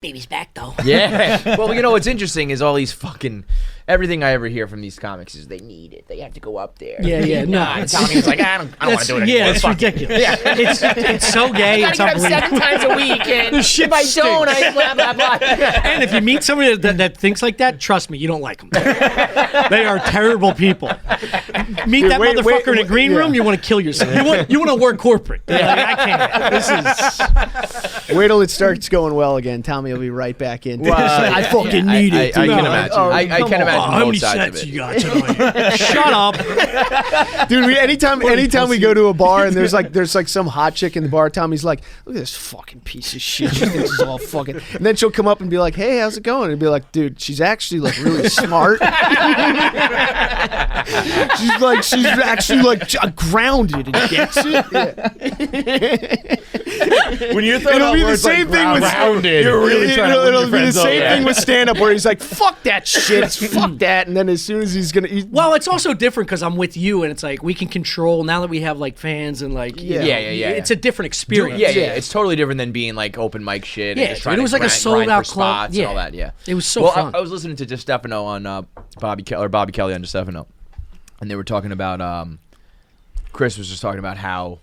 Baby's back though. Yeah. Well, you know what's interesting is all these fucking everything I ever hear from these comics is they need it. They have to go up there. Yeah. No, Tommy's like, I don't want to do it anymore. Yeah, it's ridiculous. Yeah. It's so gay. It's I gotta get up unbelievable. 7 times a week, and if shit I don't, stinks. I blah blah blah. And if you meet somebody that thinks like that, trust me, you don't like them. They are terrible people. Meet that motherfucker in a green room, you want to kill yourself. You want to work corporate. You're like, I can't. This is. Wait till it starts going well again. Tommy will be right back in. Well, I fucking need it. I dude. can imagine. I can imagine How many both sides of sets it. you got tonight? Shut up. Dude, anytime we go to a bar and there's like some hot chick in the bar, Tommy's like, look at this fucking piece of shit. She thinks it's all fucking. And then she'll come up and be like, hey, how's it going? And be like, dude, she's actually like really smart. she's actually like grounded and gets it. Yeah. When you're throwing It'll out be the words same like thing with rounded, you're really trying to win it'll your be the friends over. same thing with stand up where he's like, fuck that shit, fuck that, and then as soon as he's gonna Well, it's also different because I'm with you, and it's like we can control now that we have like fans and like you know, Yeah. It's a different experience. Yeah. It's totally different than being like open mic shit. Yeah, and just trying it was to like a grind sold out for club. spots Yeah. and all that. Yeah, It was so well, fun. I was listening to DeStefano on Bobby Kelly on DeStefano, and they were talking about Chris was just talking about how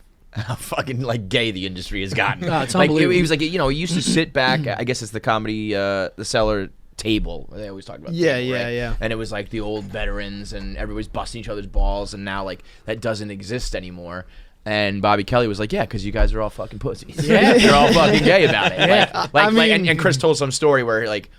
fucking like gay the industry has gotten. It's like unbelievable. he was like, you know, he used to sit back. I guess it's the comedy the Cellar table. They always talk about. the table, right? yeah. And it was like the old veterans and everybody's busting each other's balls, and now like that doesn't exist anymore. And Bobby Kelly was like, yeah, because you guys are all fucking pussies. Yeah. You're all fucking gay about it. Yeah. And Chris told some story where like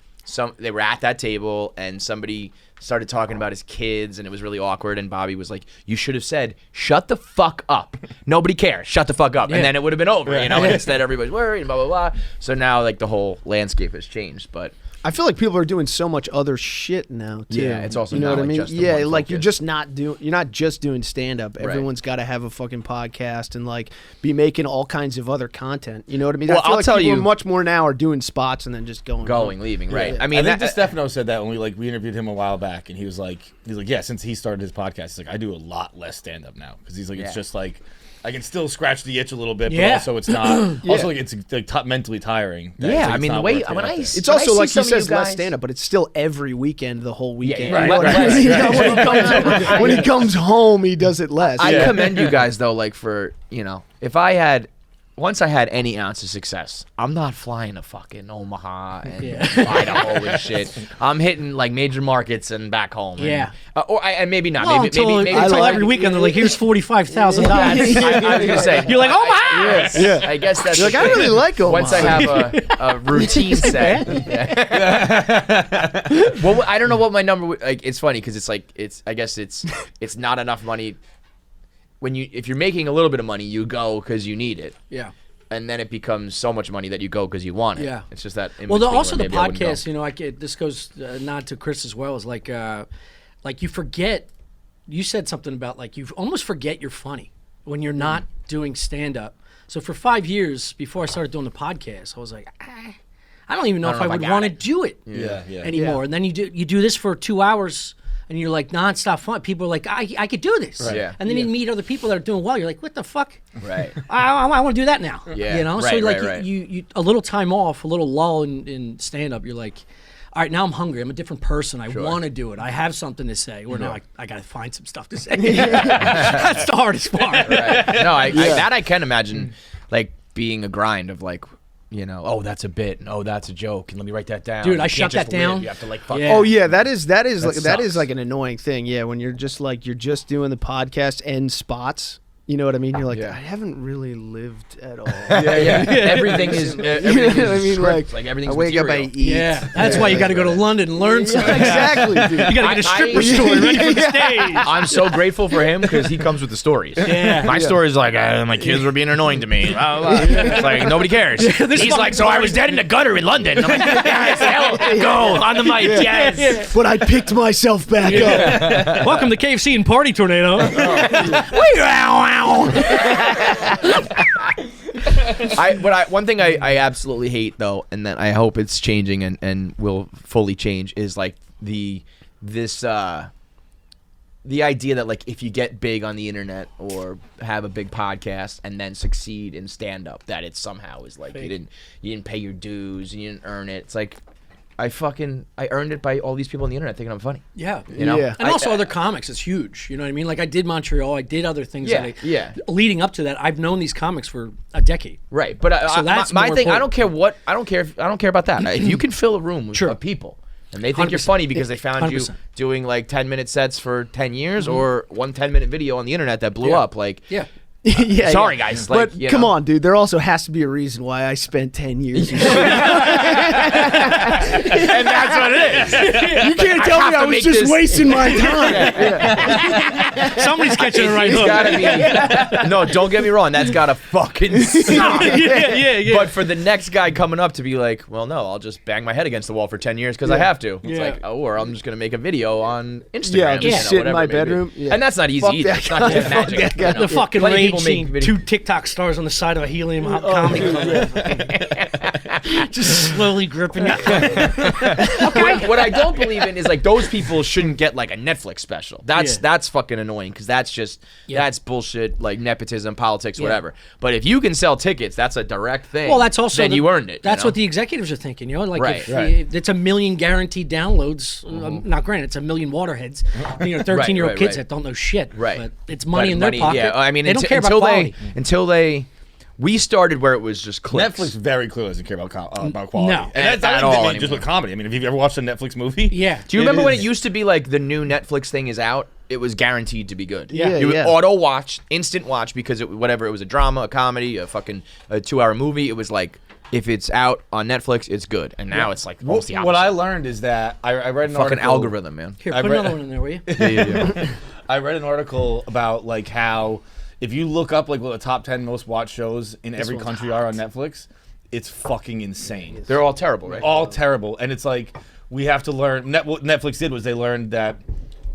they were at that table and somebody started talking about his kids and it was really awkward, and Bobby was like, you should have said, shut the fuck up. Nobody cares. Shut the fuck up. Yeah. And then it would have been over, you know, and instead everybody's worried and blah, blah, blah. So now like the whole landscape has changed, but I feel like people are doing so much other shit now too. Yeah, it's also you know not what I like mean. just the Yeah, one like focus. you're not just doing stand up. Everyone's got to have a fucking podcast and like be making all kinds of other content. You know what I mean? Well, I feel I'll like tell people you- are much more now are doing spots and then just going home. leaving, right? Yeah. I mean, I think that, DeStefano said that when we interviewed him a while back, and he was like, yeah, since he started his podcast, he's like, I do a lot less stand up now because he's like, it's just like. I can still scratch the itch a little bit, but Yeah. also it's not. Also, like it's like mentally tiring. That Yeah, it's, like, I it's mean, not the way worth getting when out I there. It's when I also see like he some of you says less guys- stand up, but it's still every weekend, the whole weekend. right, You know what I right, mean? right. When he comes home, he does it less. I commend you guys though, like for if once I had any ounce of success, I'm not flying to fucking Omaha and Idaho and shit. I'm hitting like major markets and back home. Yeah. And maybe not. Well, maybe until every weekend they're like, here's $45,000. I was gonna say. You're like, Omaha. Yeah. I guess that's You're like, I really like Omaha. Once I have a routine set. Well, I don't know what my number. Like, it's funny because it's like I guess it's not enough money. If you're making a little bit of money, you go because you need it. Yeah. And then it becomes so much money that you go because you want it. Yeah. It's just that. Well, in-between also where the maybe I wouldn't go. podcast, you know, this goes nod to Chris as well. Is like you forget. You said something about like you almost forget you're funny when you're not doing stand up. So for 5 years before I started doing the podcast, I was like, I don't even know if I would want to do it Yeah. anymore. Yeah. And then you do this for 2 hours. And you're like nonstop fun. People are like, I could do this. Right. Yeah. And then you meet other people that are doing well. You're like, what the fuck? Right. I want to do that now. Yeah. You know. So Right, like right. you a little time off, a little lull in stand up. You're like, all right, now I'm hungry. I'm a different person. I want to do it. I have something to say. Or now I got to find some stuff to say. That's the hardest part. Right. No, I can imagine, like being a grind of like. Oh, that's a bit, and oh, that's a joke, and let me write that down. Dude, You I can't shut just that down. live. You have to like fuck. Yeah. Oh yeah, that is sucks. like an annoying thing. Yeah, when you're just doing the podcast and spots. You know what I mean? You're like, Yeah. I haven't really lived at all. Yeah. Everything is. Everything You know what I is mean? script. Like everything's I wake up, I material. eat. Yeah, that's why you got to go to London and learn something. Exactly, dude. You got to get a stripper store ready for the stage. I'm so grateful for him because he comes with the stories. Yeah. My story is like, my kids were being annoying to me. Blah, blah, blah. It's like, nobody cares. He's like, so I was dead in the gutter in London. I'm like, yes, hell, go, on the mic, yes. But I picked myself back up. Welcome to KFC and Party Tornado. One thing I absolutely hate though, and that I hope it's changing and will fully change is like this the idea that like if you get big on the internet or have a big podcast and then succeed in stand up, that it somehow is like you didn't pay your dues, you didn't earn it. It's like I earned it by all these people on the internet thinking I'm funny. Yeah. You know? Yeah. And also other comics, it's huge. You know what I mean? Like I did Montreal, I did other things. Yeah. Leading up to that, I've known these comics for a decade. Right, but So that's my more thing. I important. don't care about that. If you can fill a room with Sure. of people and they think you're 100%. funny because they found you 100%. doing like 10-minute sets for 10 years or one 10-minute video on the internet that blew up, like Yeah. Yeah, Sorry, yeah. guys, like, But you come know. on, dude. There also has to be a reason why I spent 10 years. and that's what it is. You can't tell have me to I was make just this- wasting my time. Somebody's catching it right It's hook. gotta be. No, don't get me wrong. That's gotta fucking suck. yeah. But for the next guy coming up to be like, well, no, I'll just bang my head against the wall for 10 years because I have to. It's Yeah. like, oh, or I'm just gonna make a video on Instagram. Yeah, just you know, sit in whatever my it may be. bedroom. Yeah. And that's not easy Fuck either. that It's not guy. just Fuck magic. that guy. you know? The fucking Plenty of rage people scene, make two TikTok stars on the side of a helium comedy club. Just slowly gripping you. What I don't believe in is like those people shouldn't get like a Netflix special. That's fucking annoying because that's just that's bullshit, like nepotism, politics, whatever. But if you can sell tickets, that's a direct thing. Well, that's also then you earned it. That's you know? what the executives are thinking. You know, like Right. if it's 1 million guaranteed downloads. Not granted, it's 1 million waterheads. 13-year-old kids that don't know shit. Right. But it's money But in their pocket. Yeah, I mean, they don't care about until quality. we started where it was just clicks. Netflix very clearly doesn't care about quality. No. And that's At not all even just anymore. with comedy. I mean, have you ever watched a Netflix movie? Yeah. Do you remember when it is- used to be like the new Netflix thing is out? It was guaranteed to be good. Yeah, You would yeah. auto watch, instant watch because whatever it was a drama, a comedy, a fucking 2-hour movie. It was like if it's out on Netflix, it's good. And now it's like almost the opposite. What I learned is that I read an fucking article. algorithm, man. Here, I put read- another one in there, will you? I read an article about like how if you look up like what the top 10 most watched shows in every one's country are on Netflix, it's fucking insane. They're all terrible, right? All terrible, and it's like we have to learn. What Netflix did was they learned that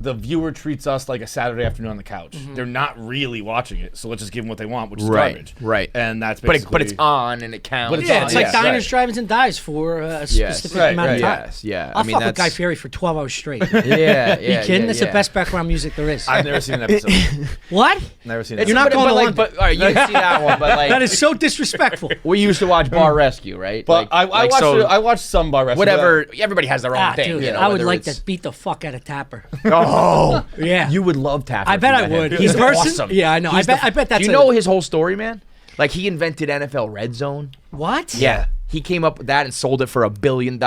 the viewer treats us like a Saturday afternoon on the couch. They're not really watching it, so let's just give them what they want, which is Right, garbage. right. And that's But basically. it's on and it counts. But it's Yeah, on, it's like yes, diners, right. drive-ins, and dives for a specific right, amount of right. time. Yeah. I'll I mean, fuck with Guy that's Fieri for 12 hours straight. yeah. you kidding? That's the yeah. best background music there is. I've never seen an episode. What? Never seen. It's An You're not but, going but, to like, London. but all right, you didn't see that one, but like That is so disrespectful. we used to watch Bar Rescue, right? But Like- I like, watched. so I watched some Bar Rescue. whatever. Everybody has their own thing. Dude, you know, I would whether like it's- to beat the fuck out of Tapper. Oh, Yeah. you would love Tapper. I if bet you I met him. would. He's He's person? awesome. Yeah, I know. I bet that's Do you know his whole story, man? Like he invented NFL Red Zone. What? Yeah, he came up with that and sold it for $1 billion.